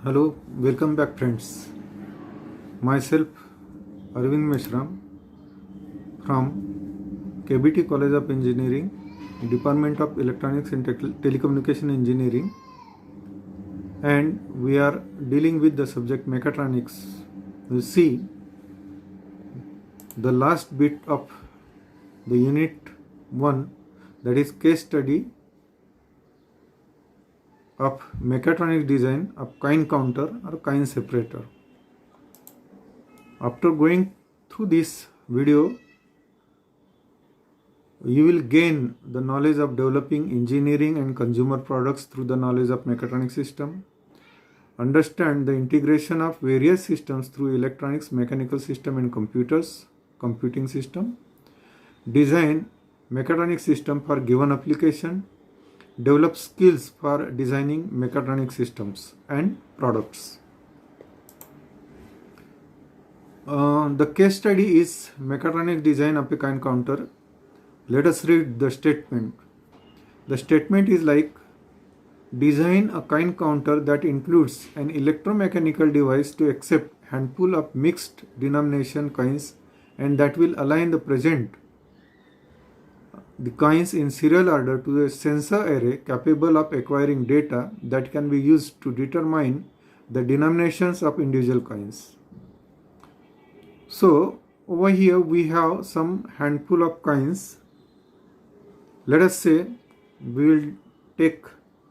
Hello, welcome back friends. Myself Arvind Meshram from KBT College of Engineering, Department of Electronics and Telecommunication Engineering, and we are dealing with the subject mechatronics. You see the last bit of the unit 1, that is case study of mechatronic design of coin counter or coin separator. After going through this video, you will gain the knowledge of developing engineering and consumer products through the knowledge of mechatronic system, understand the integration of various systems through electronics, mechanical system and computing system, design mechatronic system for given application, develop skills for designing mechatronic systems and products. The case study is mechatronic design of a coin counter. Let us read the statement. The statement is like, design a coin counter that includes an electromechanical device to accept handful of mixed denomination coins and that will align the coins in serial order to a sensor array capable of acquiring data that can be used to determine the denominations of individual coins. So over here we have some handful of coins. Let us say we will take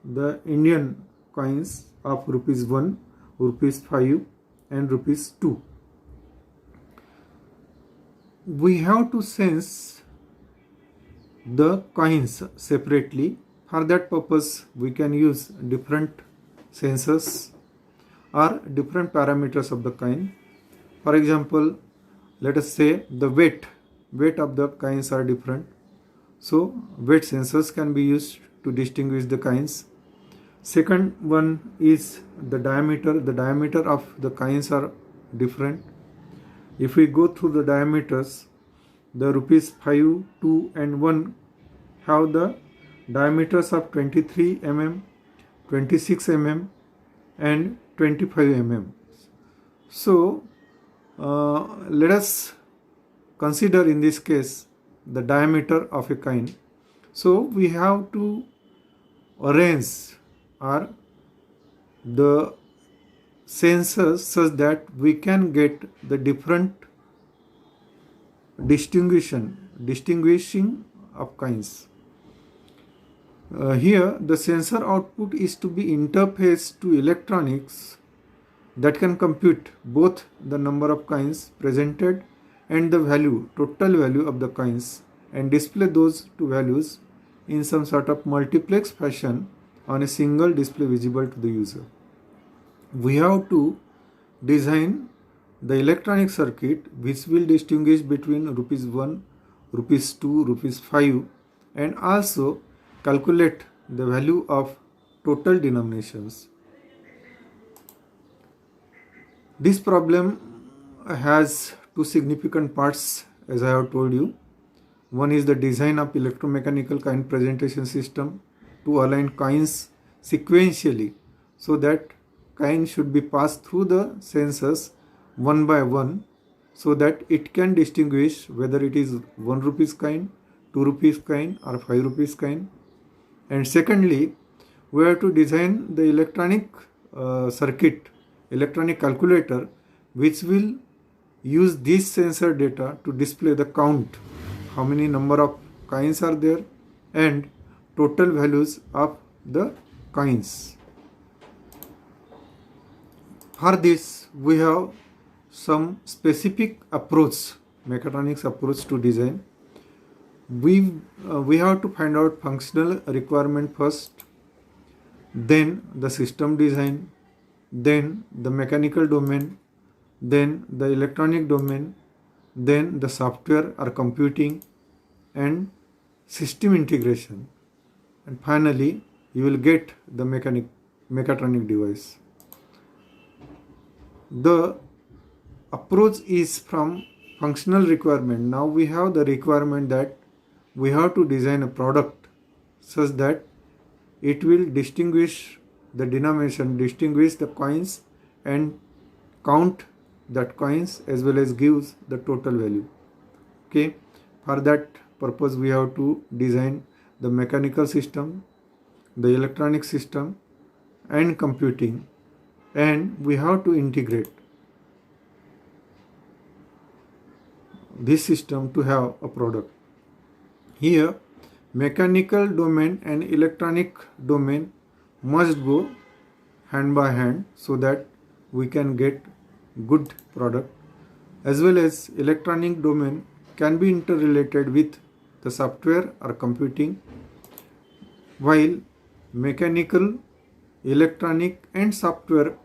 the Indian coins of rupees 1, rupees 5 and rupees 2. We have to sense the coins separately. For that purpose we can use different sensors or different parameters of the coin. For example, let us say the weight of the coins are different. So weight sensors can be used to distinguish the coins. Second one is the diameter. The diameter of the coins are different. If we go through the diameters, the rupees 5, 2 and 1 have the diameters of 23 mm, 26 mm and 25 mm. So let us consider in this case the diameter of a coin. So we have to arrange the sensors such that we can get the different distinguishing of coins. Here the sensor output is to be interfaced to electronics that can compute both the number of coins presented and the total value of the coins, and display those two values in some sort of multiplex fashion on a single display visible to the user. We have to design the electronic circuit which will distinguish between rupees 1, rupees 2, rupees 5 and also calculate the value of total denominations. This problem has two significant parts, as I have told you. One is the design of electromechanical coin presentation system to align coins sequentially so that coin should be passed through the sensors one by one so that it can distinguish whether it is 1 rupees coin, 2 rupees coin or 5 rupees coin. And secondly, we have to design the electronic electronic calculator which will use this sensor data to display the count, how many number of coins are there and total values of the coins. For this we have some specific approach, mechatronics approach to design. We have to find out functional requirement first, then the system design, then the mechanical domain, then the electronic domain, then the software or computing and system integration, and finally you will get the mechatronic device. The approach is from functional requirement. Now we have the requirement that we have to design a product such that it will distinguish the denomination, distinguish the coins and count that coins as well as gives the total value. Okay, for that purpose we have to design the mechanical system, the electronic system and computing, and we have to integrate this system to have a product. Here mechanical domain and electronic domain must go hand by hand so that we can get good product, as well as electronic domain can be interrelated with the software or computing, while mechanical, electronic and software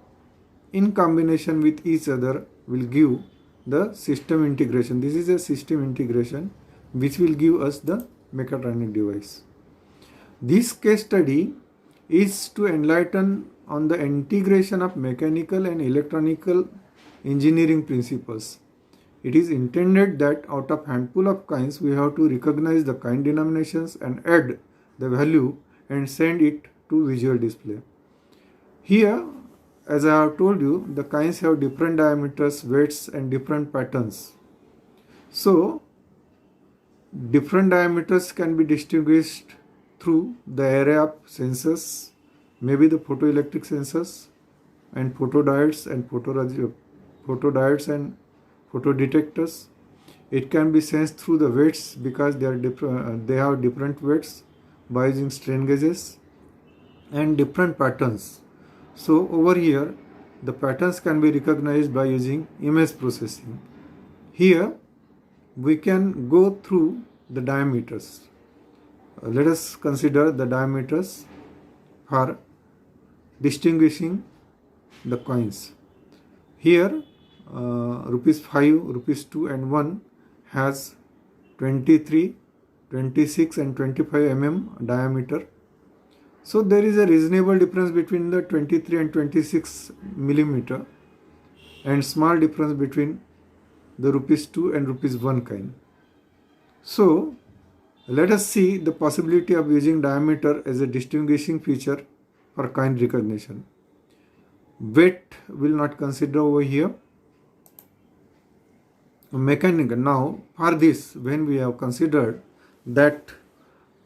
in combination with each other will give the system integration. This is a system integration which will give us the mechatronic device. This case study is to enlighten on the integration of mechanical and electronical engineering principles. It is intended that out of handful of coins we have to recognize the coin denominations and add the value and send it to visual display. Here, as I have told you, the coins have different diameters, weights and different patterns. So different diameters can be distinguished through the array of sensors, maybe the photoelectric sensors and photodiodes and photodetectors. It can be sensed through the weights because they have different weights by using strain gauges, and different patterns. So over here the patterns can be recognized by using image processing. Here we can go through the diameters. Let us consider the diameters for distinguishing the coins. Here rupees 5, rupees 2 and 1 has 23, 26 and 25 mm diameter. So there is a reasonable difference between the 23 and 26 millimeter and small difference between the rupees 2 and rupees 1 coin. So let us see the possibility of using diameter as a distinguishing feature for coin recognition. Weight will not consider over here. Mechanical. Now for this, when we have considered that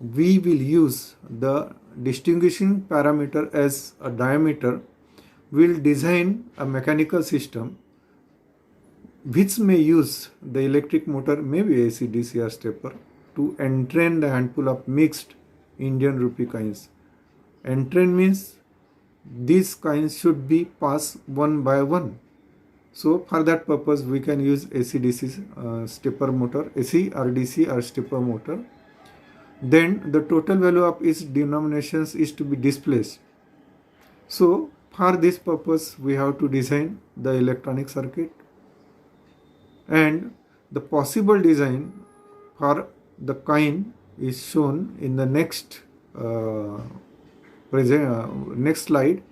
we will use the distinguishing parameter as a diameter, we will design a mechanical system which may use the electric motor, maybe AC, DC or stepper, to entrain the handful of mixed Indian rupee coins. Entrain means these coins should be passed one by one. So for that purpose we can use AC, DC stepper motor, AC or DC or stepper motor. Then the total value of each denominations is to be displaced. So for this purpose we have to design the electronic circuit, and the possible design for the coin is shown in the next slide.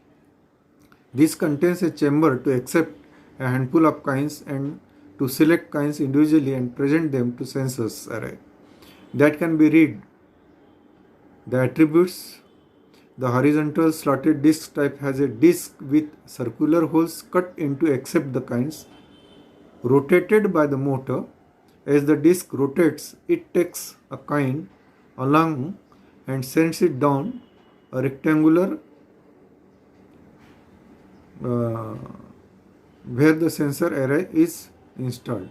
This contains a chamber to accept a handful of coins and to select coins individually and present them to sensors array. That can be read the attributes. The horizontal slotted disc type has a disc with circular holes cut into accept the coins, rotated by the motor. As the disc rotates, it takes a coin along and sends it down a rectangular where the sensor array is installed.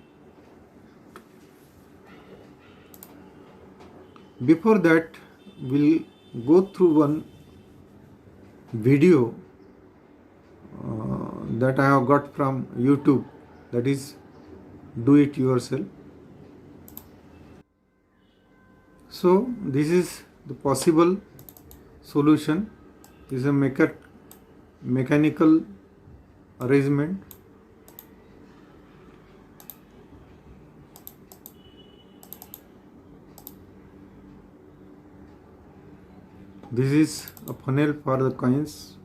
Before that, we'll go through one video that I have got from YouTube, that is do it yourself. So this is the possible solution. This is a mechanical arrangement. This is a funnel for the coins.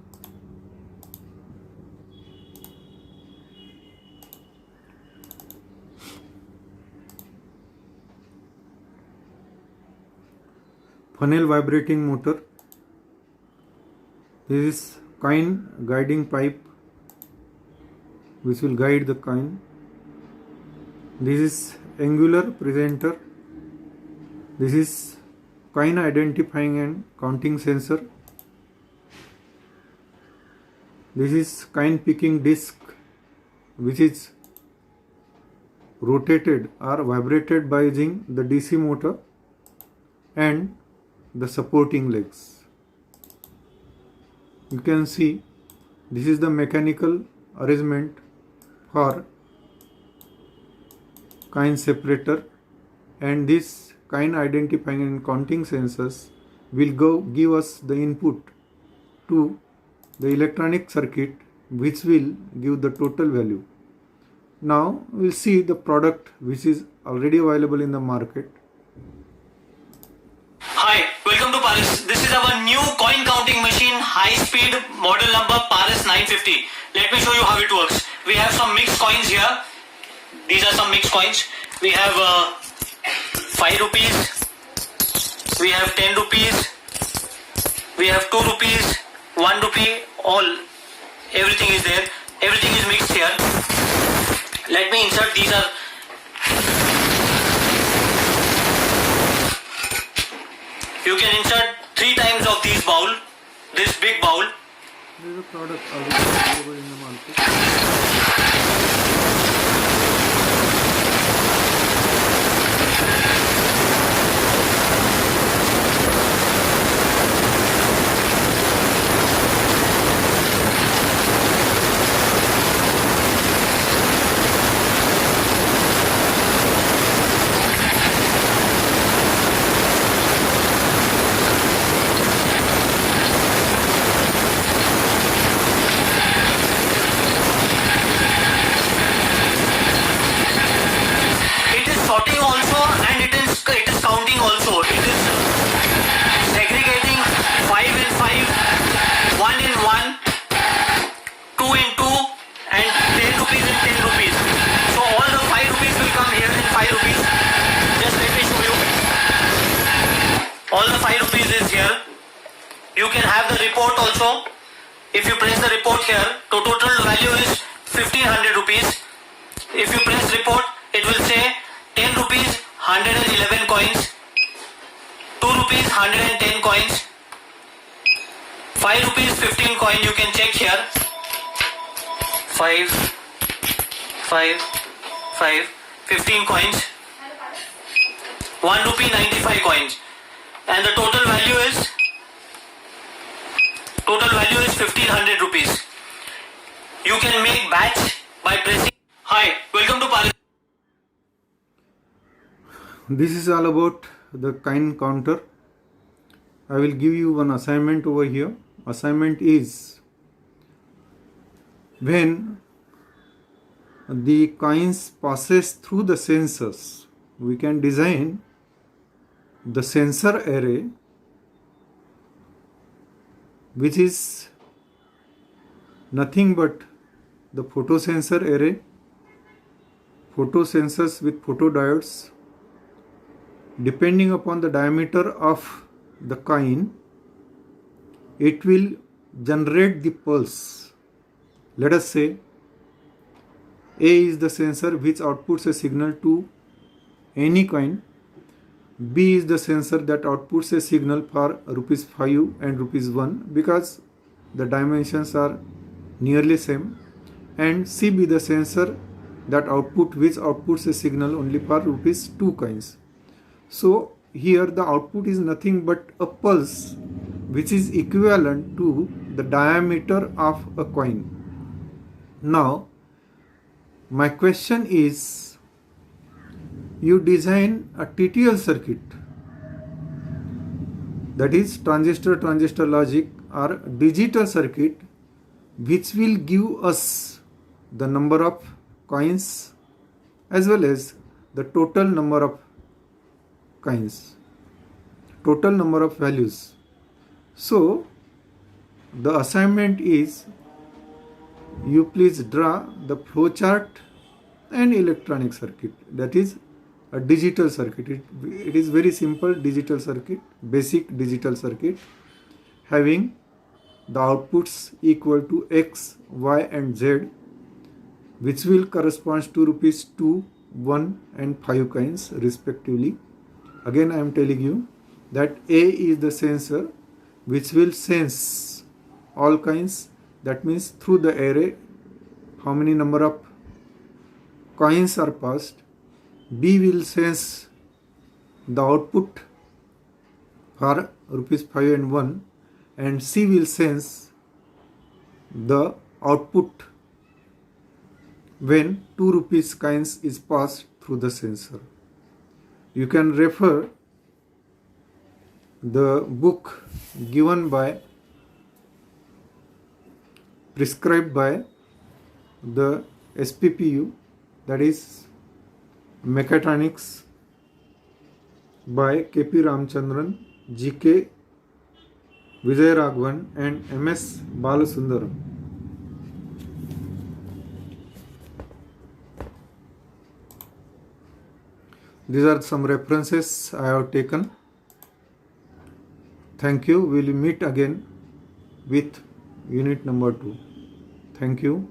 Funnel vibrating motor. This is coin guiding pipe which will guide the coin. This is angular presenter. This is coin identifying and counting sensor. This is coin picking disc which is rotated or vibrated by using the DC motor and the supporting legs. You can see this is the mechanical arrangement for coin separator, and this coin identifying and counting sensors will give us the input to the electronic circuit which will give the total value. Now we'll see the product which is already available in the market. Hi, welcome to Paris. This is our new coin counting machine, high speed, model number Paris 950. Let me show you how it works. We have some mixed coins here. These are some mixed coins. We have 5 rupees, we have 10 rupees, we have 2 rupees, 1 rupee, everything is there. Everything is mixed here. Let me insert. These are you can insert 3 times of these bowl, this big bowl. This is a product already available in the market. Sorting also, and it is counting also. It is segregating 5 in 5, 1 in 1, 2 in 2, and 10 rupees in 10 rupees. So all the 5 rupees will come here in 5 rupees. Just let me show you. All the 5 rupees is here. You can have the report also. If you press the report here, the total value is 1500 rupees. If you press report, it will say 10 rupees 111 coins, 2 rupees 110 coins, 5 rupees 15 coin. You can check here. 5, 15 coins, 1 rupee 95 coins, and the total value is 1500 rupees. You can make batch by pressing. Hi, welcome to Paris. This is all about the coin counter. I will give you one assignment over here. Assignment is, when the coins passes through the sensors, we can design the sensor array which is nothing but the photosensor array, photosensors with photodiodes. Depending upon the diameter of the coin, it will generate the pulse. Let us say A is the sensor which outputs a signal to any coin. B is the sensor that outputs a signal for rupees 5 and rupees 1 because the dimensions are nearly same. And C be the sensor that outputs a signal only for rupees 2 coins. So here the output is nothing but a pulse which is equivalent to the diameter of a coin. Now my question is, you design a TTL circuit, that is transistor logic or digital circuit, which will give us the number of coins as well as the total number of coins, total number of values. So the assignment is, you please draw the flowchart and electronic circuit, that is a digital circuit. It is very simple digital circuit, basic digital circuit having the outputs equal to x, y and z, which will correspond to rupees 2, 1 and 5 coins respectively. Again I am telling you that A is the sensor which will sense all coins. That means through the array how many number of coins are passed. B will sense the output for rupees 5 and 1, and C will sense the output when 2 rupees coins is passed through the sensor. You can refer the book given by, prescribed by the SPPU, that is Mechatronics, by KP Ramchandran, GK Vijay Raghavan and MS Balasundaram. These are some references I have taken. Thank you. We will meet again with unit number 2. Thank you.